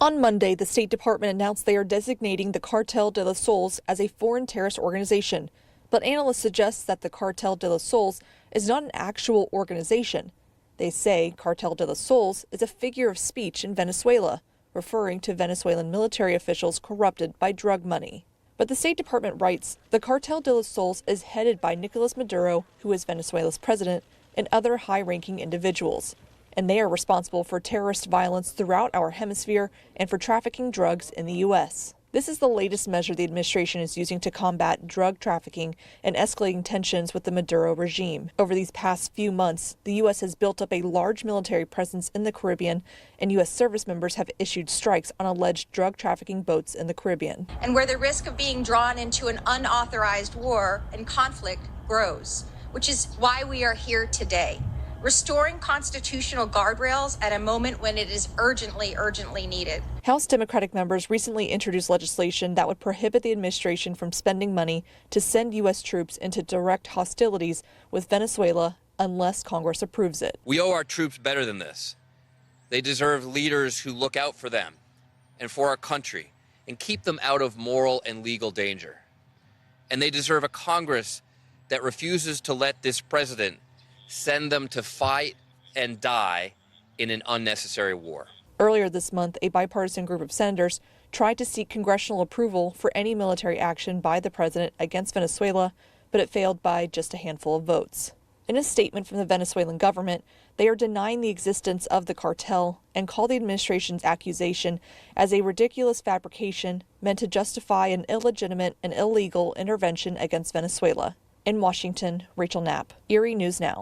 On Monday, the State Department announced they are designating the Cartel de los Soles as a foreign terrorist organization. But analysts suggest that the Cartel de los Soles is not an actual organization. They say Cartel de los Soles is a figure of speech in Venezuela, referring to Venezuelan military officials corrupted by drug money. But the State Department writes the Cartel de los Soles is headed by Nicolas Maduro, who is Venezuela's president, and other high-ranking individuals. And they are responsible for terrorist violence throughout our hemisphere and for trafficking drugs in the U.S. This is the latest measure the administration is using to combat drug trafficking and escalating tensions with the Maduro regime. Over these past few months, the U.S. has built up a large military presence in the Caribbean, and U.S. service members have issued strikes on alleged drug trafficking boats in the Caribbean. And where the risk of being drawn into an unauthorized war and conflict grows, which is why we are here today. Restoring constitutional guardrails at a moment when it is urgently needed. House Democratic members recently introduced legislation that would prohibit the administration from spending money to send U.S. troops into direct hostilities with Venezuela unless Congress approves it. We owe our troops better than this. They deserve leaders who look out for them and for our country and keep them out of moral and legal danger. And they deserve a Congress that refuses to let this president send them to fight and die in an unnecessary war. Earlier this month, a bipartisan group of senators tried to seek congressional approval for any military action by the president against Venezuela, but it failed by just a handful of votes. In a statement from the Venezuelan government, they are denying the existence of the cartel and call the administration's accusation as a ridiculous fabrication meant to justify an illegitimate and illegal intervention against Venezuela. In Washington, Rachel Knapp, Erie News Now.